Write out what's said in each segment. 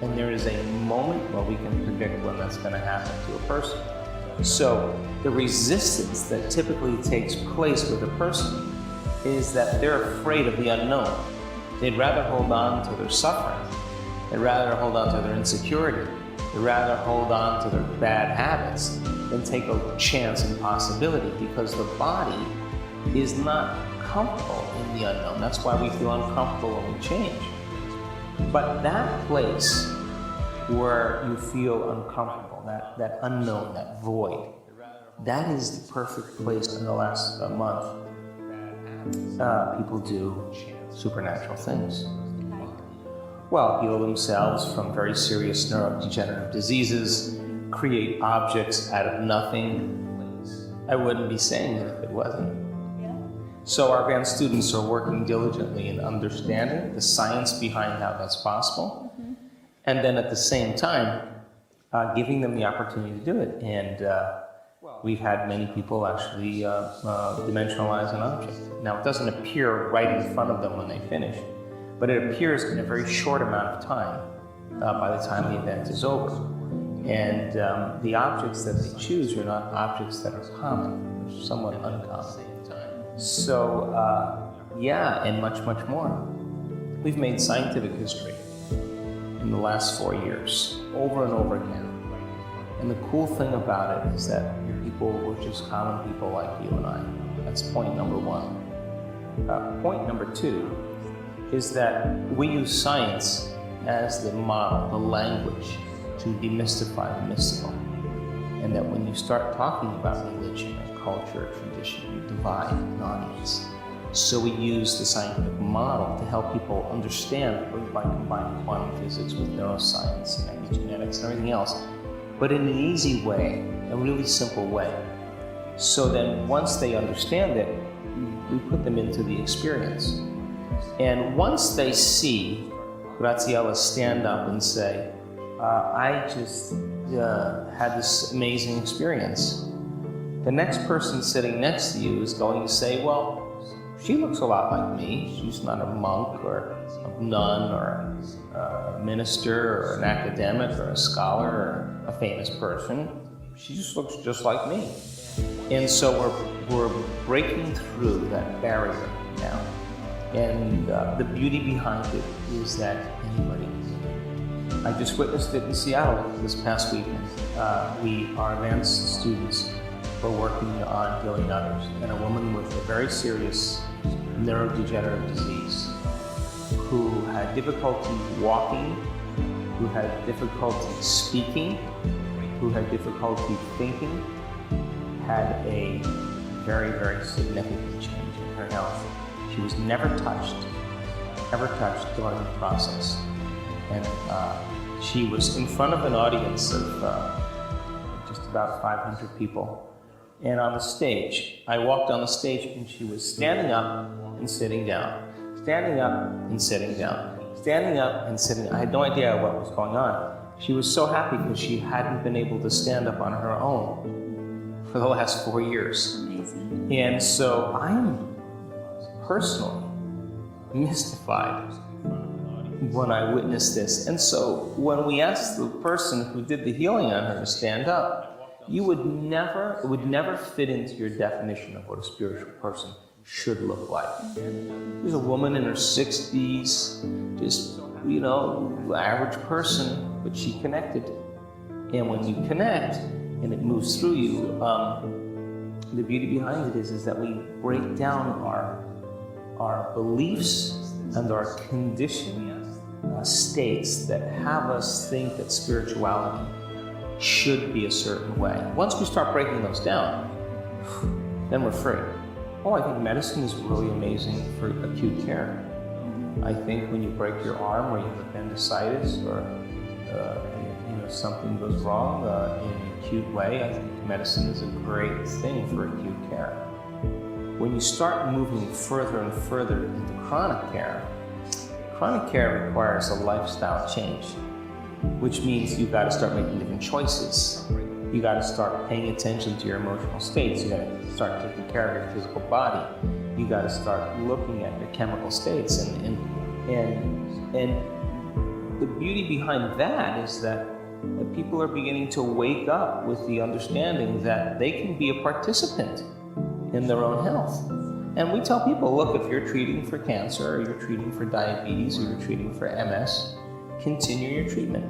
And there is a moment where we can predict when that's going to happen to a person. So the resistance that typically takes place with a person is that they're afraid of the unknown. They'd rather hold on to their suffering. They'd rather hold on to their insecurity. They'd rather hold on to their bad habits than take a chance and possibility, because the body is not comfortable in the unknown. That's why we feel uncomfortable when we change. But that place where you feel uncomfortable, that unknown, that void, that is the perfect place. In the last month, people do supernatural things. Well, heal themselves from very serious neurodegenerative diseases, create objects out of nothing. I wouldn't be saying it if it wasn't. So our advanced students are working diligently in understanding the science behind how that's possible, and then at the same time, giving them the opportunity to do it. And we've had many people actually dimensionalize an object. Now, it doesn't appear right in front of them when they finish, but it appears in a very short amount of time by the time the event is over. And the objects that they choose are not objects that are common, they're somewhat uncommon. So, yeah, and much, much more. We've made scientific history in the last 4 years, over and over again. And the cool thing about it is that people were just common people like you and I. That's point number one. Point number two is that we use science as the model, the language, to demystify the mystical. And that when you start talking about religion and culture, tradition, you divide an audience. So we use the scientific model to help people understand by combining quantum physics with neuroscience and epigenetics and everything else, but in an easy way, a really simple way. So then once they understand it, we put them into the experience. And once they see Graziella stand up and say, I just had this amazing experience, the next person sitting next to you is going to say, well, she looks a lot like me. She's not a monk or a nun or a minister or an academic or a scholar or a famous person. She just looks just like me. And so we're breaking through that barrier now. And the beauty behind it is that anybody can do it. I just witnessed it in Seattle this past weekend. Our advanced students were working on healing others, and a woman with a very serious neurodegenerative disease who had difficulty walking, who had difficulty speaking, who had difficulty thinking, had a very, very significant change in her health. She was never touched during the process. And she was in front of an audience of just about 500 people. And on the stage, I walked on the stage and she was standing up and sitting down, standing up and sitting down, standing up and sitting. I had no idea what was going on. She was so happy because she hadn't been able to stand up on her own for the last 4 years. Amazing. And so I'm personally mystified when I witnessed this. And so when we asked the person who did the healing on her to stand up, it would never fit into your definition of what a spiritual person should look like. She's a woman in her 60s, just, average person, but she connected. And when you connect and it moves through you, the beauty behind it is that we break down our beliefs and our conditioned states that have us think that spirituality should be a certain way. Once we start breaking those down, then we're free. Oh, I think medicine is really amazing for acute care. I think when you break your arm or you have appendicitis or something goes wrong in an acute way, I think medicine is a great thing for acute care. When you start moving further and further into chronic care requires a lifestyle change, which means you've got to start making different choices. You got to start paying attention to your emotional states. You got to start taking care of your physical body. You got to start looking at your chemical states, and the beauty behind that is that people are beginning to wake up with the understanding that they can be a participant in their own health. And we tell people, look, if you're treating for cancer, or you're treating for diabetes, or you're treating for MS, continue your treatment.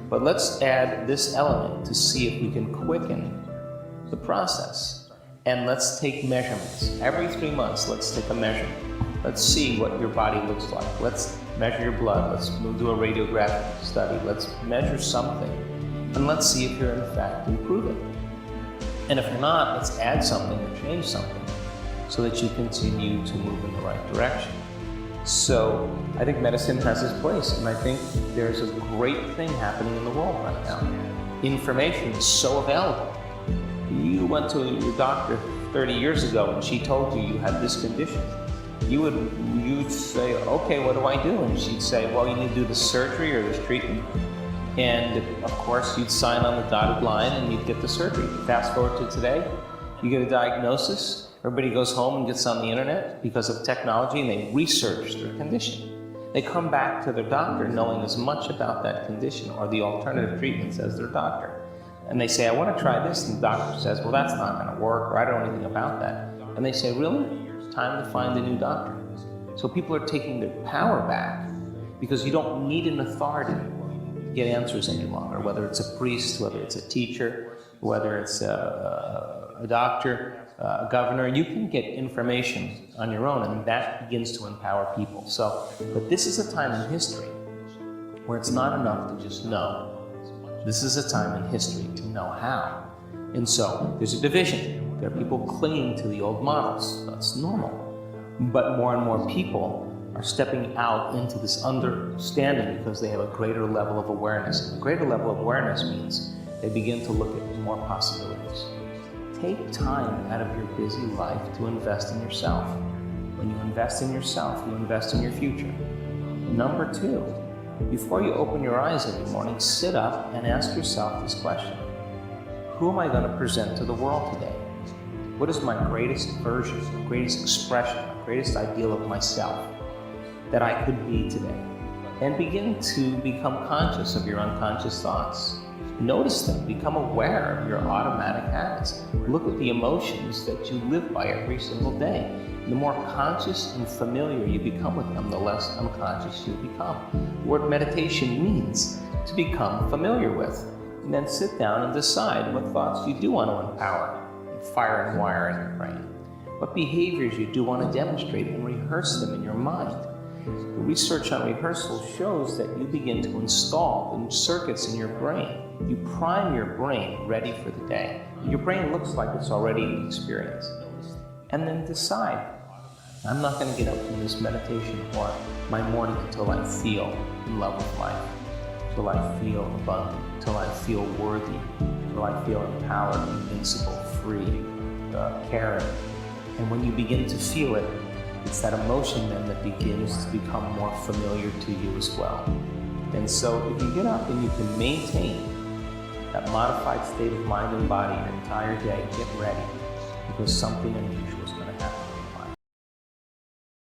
But let's add this element to see if we can quicken the process. And let's take measurements. Every 3 months, let's take a measurement. Let's see what your body looks like. Let's measure your blood. Let's do a radiographic study. Let's measure something. And let's see if you're in fact improving. And if you're not, let's add something or change something so that you continue to move in the right direction. So I think medicine has its place, and I think there's a great thing happening in the world right now. Information is so available. You went to your doctor 30 years ago and she told you you had this condition. You'd say, okay, what do I do? And she'd say, well, you need to do this surgery or this treatment. And of course, you'd sign on the dotted line and you'd get the surgery. Fast forward to today, you get a diagnosis, everybody goes home and gets on the internet because of technology and they research their condition. They come back to their doctor knowing as much about that condition or the alternative treatments as their doctor. And they say, I want to try this, and the doctor says, well, that's not going to work, or I don't know anything about that. And they say, really? It's time to find a new doctor. So people are taking their power back because you don't need an authority to get answers any longer, whether it's a priest, whether it's a teacher, whether it's a doctor, a governor. You can get information on your own, and that begins to empower people. So, but this is a time in history where it's not enough to just know. This is a time in history to know how. And so there's a division. There are people clinging to the old models. That's normal. But more and more people are stepping out into this understanding because they have a greater level of awareness. And a greater level of awareness means they begin to look at more possibilities. Take time out of your busy life to invest in yourself. When you invest in yourself, you invest in your future. Number 2, before you open your eyes every morning, sit up and ask yourself this question. Who am I going to present to the world today? What is my greatest version, my greatest expression, my greatest ideal of myself that I could be today? And begin to become conscious of your unconscious thoughts. Notice them, become aware of your automatic habits. Look at the emotions that you live by every single day. The more conscious and familiar you become with them, the less unconscious you become. The word meditation means to become familiar with. And then sit down and decide what thoughts you do want to empower and fire and wire in your brain. What behaviors you do want to demonstrate and rehearse them in your mind. The research on rehearsal shows that you begin to install the circuits in your brain. You prime your brain ready for the day. Your brain looks like it's already in the experience. And then decide, I'm not going to get up from this meditation or my morning until I feel in love with life, until I feel abundant, until I feel worthy, until I feel empowered, invincible, free, caring. And when you begin to feel it, it's that emotion then that begins to become more familiar to you as well. And so if you get up and you can maintain that modified state of mind and body your entire day, get ready, because something unusual